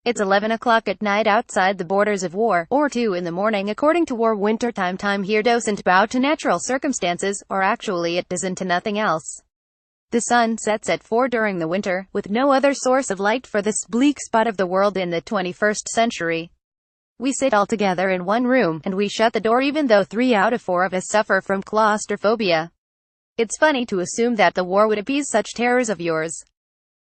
It's 11 o'clock at night outside the borders of war, or 2 in the morning according to war wintertime. Time here doesn't bow to natural circumstances, or actually it doesn't to nothing else. The sun sets at 4 during the winter, with no other source of light for this bleak spot of the world in the 21st century. We sit all together in one room, and we shut the door even though 3 out of 4 of us suffer from claustrophobia. It's funny to assume that the war would appease such terrors of yours.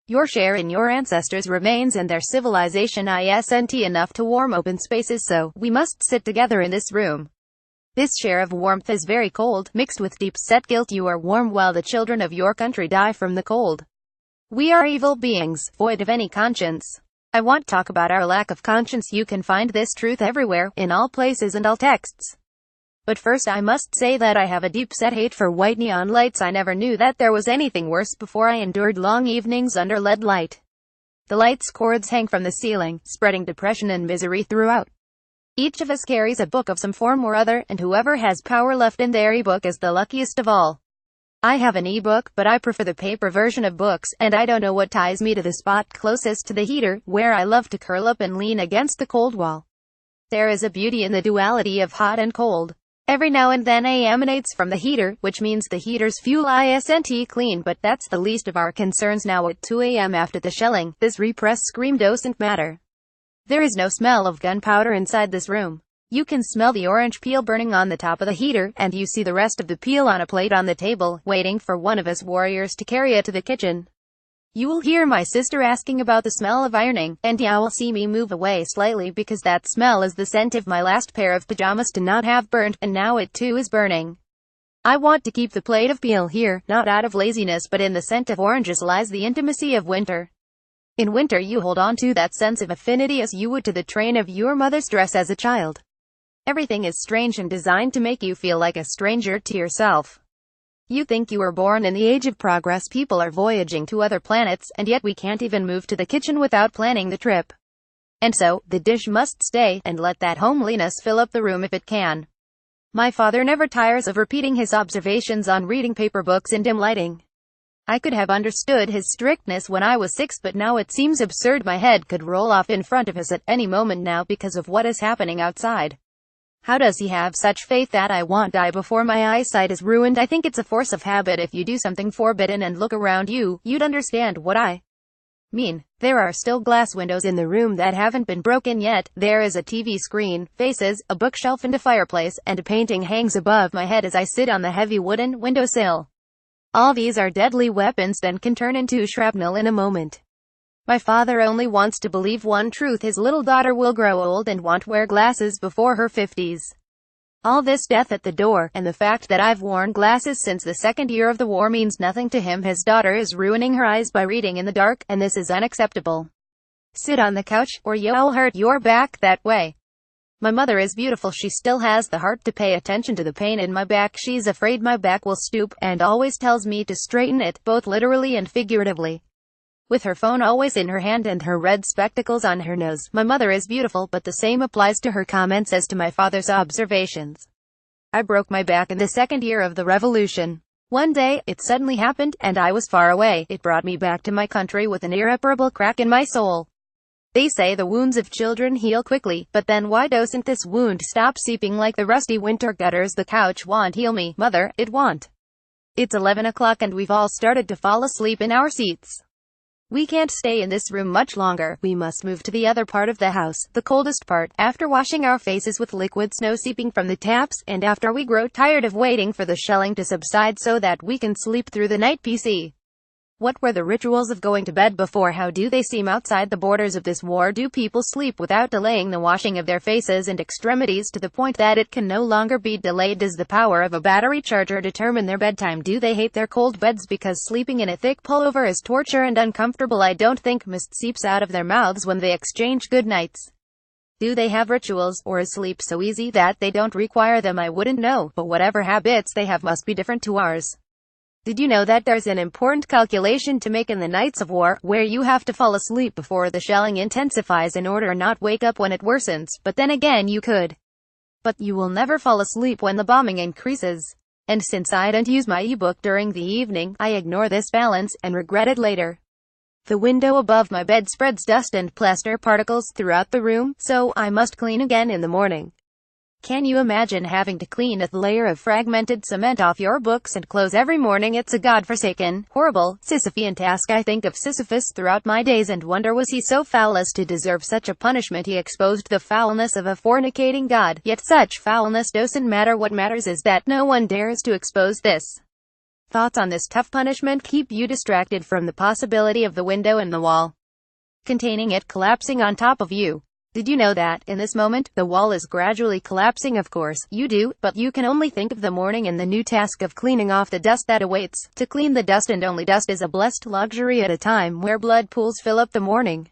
Your share in your ancestors' remains and their civilization isn't enough to warm open spaces, so we must sit together in this room. This share of warmth is very cold, mixed with deep-set guilt. You are warm while the children of your country die from the cold. We are evil beings, void of any conscience. I want to talk about our lack of conscience. You can find this truth everywhere, in all places and all texts. But first I must say that I have a deep-set hate for white neon lights. I never knew that there was anything worse before I endured long evenings under LED light. The light's cords hang from the ceiling, spreading depression and misery throughout. Each of us carries a book of some form or other, and whoever has power left in their e-book is the luckiest of all. I have an e-book, but I prefer the paper version of books, and I don't know what ties me to the spot closest to the heater, where I love to curl up and lean against the cold wall. There is a beauty in the duality of hot and cold. Every now and then air emanates from the heater, which means the heater's fuel isn't clean, but that's the least of our concerns now at 2 a.m. after the shelling. This repressed scream doesn't matter. There is no smell of gunpowder inside this room. You can smell the orange peel burning on the top of the heater, and you see the rest of the peel on a plate on the table, waiting for one of us warriors to carry it to the kitchen. You will hear my sister asking about the smell of ironing, and you will see me move away slightly because that smell is the scent of my last pair of pajamas to not have burnt, and now it too is burning. I want to keep the plate of peel here, not out of laziness, but in the scent of oranges lies the intimacy of winter. In winter you hold on to that sense of affinity as you would to the train of your mother's dress as a child. Everything is strange and designed to make you feel like a stranger to yourself. You think you were born in the age of progress. People are voyaging to other planets, and yet we can't even move to the kitchen without planning the trip. And so, the dish must stay, and let that homeliness fill up the room if it can. My father never tires of repeating his observations on reading paper books in dim lighting. I could have understood his strictness when I was 6, but now it seems absurd. My head could roll off in front of us at any moment now because of what is happening outside. How does he have such faith that I won't die before my eyesight is ruined? I think it's a force of habit. If you do something forbidden and look around you, you'd understand what I mean. There are still glass windows in the room that haven't been broken yet. There is a TV screen, faces, a bookshelf and a fireplace, and a painting hangs above my head as I sit on the heavy wooden windowsill. All these are deadly weapons that can turn into shrapnel in a moment. My father only wants to believe one truth: his little daughter will grow old and won't wear glasses before her 50s. All this death at the door, and the fact that I've worn glasses since the second year of the war, means nothing to him. His daughter is ruining her eyes by reading in the dark, and this is unacceptable. Sit on the couch, or you'll hurt your back that way. My mother is beautiful. She still has the heart to pay attention to the pain in my back. She's afraid my back will stoop, and always tells me to straighten it, both literally and figuratively. With her phone always in her hand and her red spectacles on her nose. My mother is beautiful, but the same applies to her comments as to my father's observations. I broke my back in the second year of the revolution. One day, it suddenly happened, and I was far away. It brought me back to my country with an irreparable crack in my soul. They say the wounds of children heal quickly, but then why doesn't this wound stop seeping like the rusty winter gutters? The couch won't heal me, mother, it won't. It's 11 o'clock and we've all started to fall asleep in our seats. We can't stay in this room much longer. We must move to the other part of the house, the coldest part, after washing our faces with liquid snow seeping from the taps, and after we grow tired of waiting for the shelling to subside so that we can sleep through the night. PC. What were the rituals of going to bed before? How do they seem outside the borders of this war? Do people sleep without delaying the washing of their faces and extremities to the point that it can no longer be delayed? Does the power of a battery charger determine their bedtime? Do they hate their cold beds because sleeping in a thick pullover is torture and uncomfortable? I don't think mist seeps out of their mouths when they exchange good nights. Do they have rituals, or is sleep so easy that they don't require them? I wouldn't know, but whatever habits they have must be different to ours. Did you know that there's an important calculation to make in the nights of war, where you have to fall asleep before the shelling intensifies in order not wake up when it worsens? But then again, you could. But you will never fall asleep when the bombing increases. And since I don't use my ebook during the evening, I ignore this balance, and regret it later. The window above my bed spreads dust and plaster particles throughout the room, so I must clean again in the morning. Can you imagine having to clean a layer of fragmented cement off your books and clothes every morning? It's a godforsaken, horrible, Sisyphean task. I think of Sisyphus throughout my days and wonder, was he so foul as to deserve such a punishment? He exposed the foulness of a fornicating god, yet such foulness doesn't matter. What matters is that no one dares to expose this. Thoughts on this tough punishment keep you distracted from the possibility of the window and the wall containing it collapsing on top of you. Did you know that, in this moment, the wall is gradually collapsing? Of course, you do, but you can only think of the morning and the new task of cleaning off the dust that awaits. To clean the dust, and only dust, is a blessed luxury at a time where blood pools fill up the morning.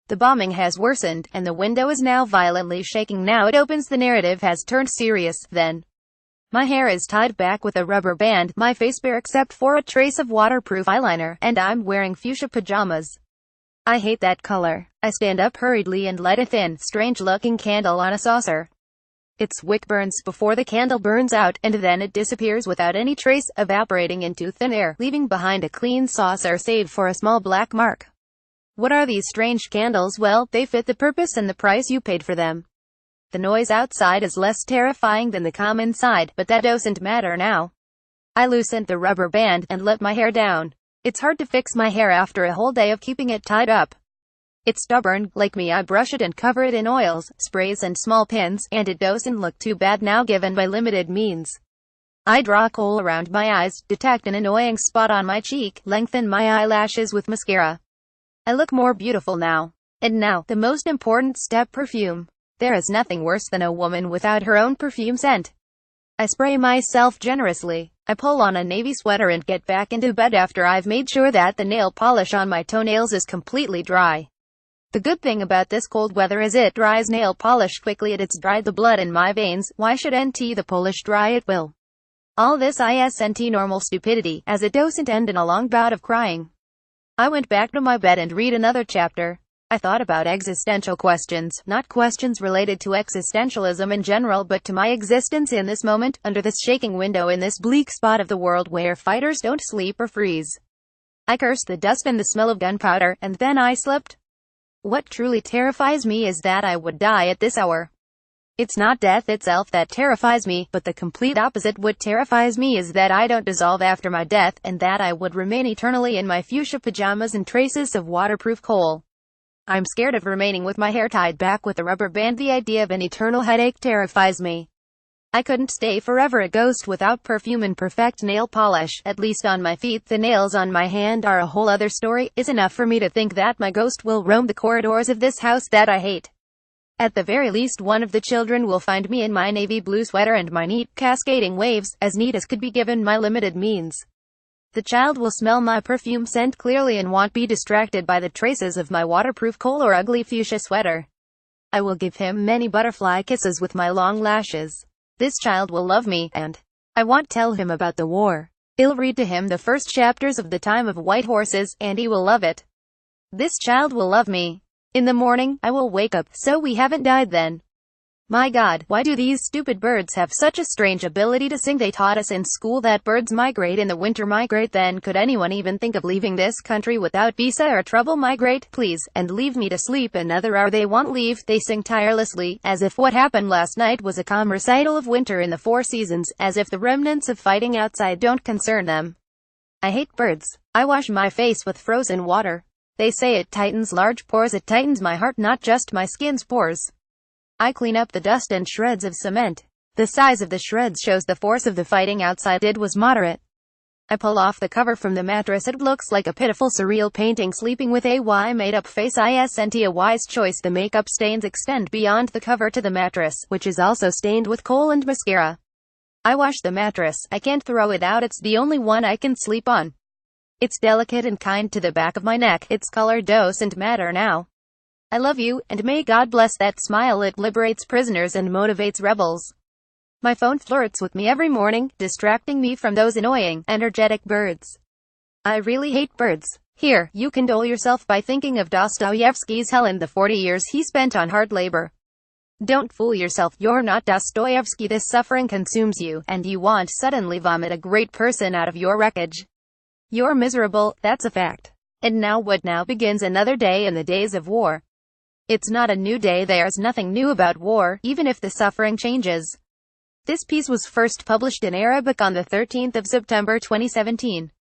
The bombing has worsened, and the window is now violently shaking. Now it opens. The narrative has turned serious, then. My hair is tied back with a rubber band, my face bare except for a trace of waterproof eyeliner, and I'm wearing fuchsia pajamas. I hate that color. I stand up hurriedly and light a thin, strange-looking candle on a saucer. Its wick burns before the candle burns out, and then it disappears without any trace, evaporating into thin air, leaving behind a clean saucer save for a small black mark. What are these strange candles? Well, they fit the purpose and the price you paid for them. The noise outside is less terrifying than the calm inside, but that doesn't matter now. I loosened the rubber band and let my hair down. It's hard to fix my hair after a whole day of keeping it tied up. It's stubborn. Like me, I brush it and cover it in oils, sprays and small pins, and it doesn't look too bad now given my limited means. I draw kohl around my eyes, detect an annoying spot on my cheek, lengthen my eyelashes with mascara. I look more beautiful now. And now, the most important step: perfume. There is nothing worse than a woman without her own perfume scent. I spray myself generously. I pull on a navy sweater and get back into bed after I've made sure that the nail polish on my toenails is completely dry. The good thing about this cold weather is it dries nail polish quickly. It's dried the blood in my veins. Why should the polish dry? It will. All this isn't normal stupidity, as it doesn't end in a long bout of crying. I went back to my bed and read another chapter. I thought about existential questions, not questions related to existentialism in general, but to my existence in this moment, under this shaking window in this bleak spot of the world where fighters don't sleep or freeze. I cursed the dust and the smell of gunpowder, and then I slept. What truly terrifies me is that I would die at this hour. It's not death itself that terrifies me, but the complete opposite. What terrifies me is that I don't dissolve after my death, and that I would remain eternally in my fuchsia pajamas and traces of waterproof kohl. I'm scared of remaining with my hair tied back with a rubber band. The idea of an eternal headache terrifies me. I couldn't stay forever a ghost without perfume and perfect nail polish, at least on my feet. The nails on my hand are a whole other story. It's enough for me to think that my ghost will roam the corridors of this house that I hate. At the very least, one of the children will find me in my navy blue sweater and my neat, cascading waves, as neat as could be given my limited means. The child will smell my perfume scent clearly and won't be distracted by the traces of my waterproof kohl or ugly fuchsia sweater. I will give him many butterfly kisses with my long lashes. This child will love me, and I won't tell him about the war. I'll read to him the first chapters of The Time of White Horses, and he will love it. This child will love me. In the morning, I will wake up, so we haven't died then. My God, why do these stupid birds have such a strange ability to sing? They taught us in school that birds migrate in the winter. Migrate then? Could anyone even think of leaving this country without visa or trouble? Migrate, please, and leave me to sleep another hour. They won't leave. They sing tirelessly, as if what happened last night was a calm recital of winter in the four seasons, as if the remnants of fighting outside don't concern them. I hate birds. I wash my face with frozen water. They say it tightens large pores. It tightens my heart, not just my skin's pores. I clean up the dust and shreds of cement. The size of the shreds shows the force of the fighting outside. It was moderate. I pull off the cover from the mattress. It looks like a pitiful surreal painting sleeping with a made-up face. Isn't a wise choice. The makeup stains extend beyond the cover to the mattress, which is also stained with kohl and mascara. I wash the mattress. I can't throw it out. It's the only one I can sleep on. It's delicate and kind to the back of my neck. Its color doesn't matter now. I love you, and may God bless that smile. It liberates prisoners and motivates rebels. My phone flirts with me every morning, distracting me from those annoying, energetic birds. I really hate birds. Here, you condole yourself by thinking of Dostoevsky's Hell and the 40 years he spent on hard labor. Don't fool yourself. You're not Dostoevsky. This suffering consumes you, and you want suddenly vomit a great person out of your wreckage. You're miserable, that's a fact. And now what now begins another day in the days of war. It's not a new day, there's nothing new about war, even if the suffering changes. This piece was first published in Arabic on the 13th of September 2017.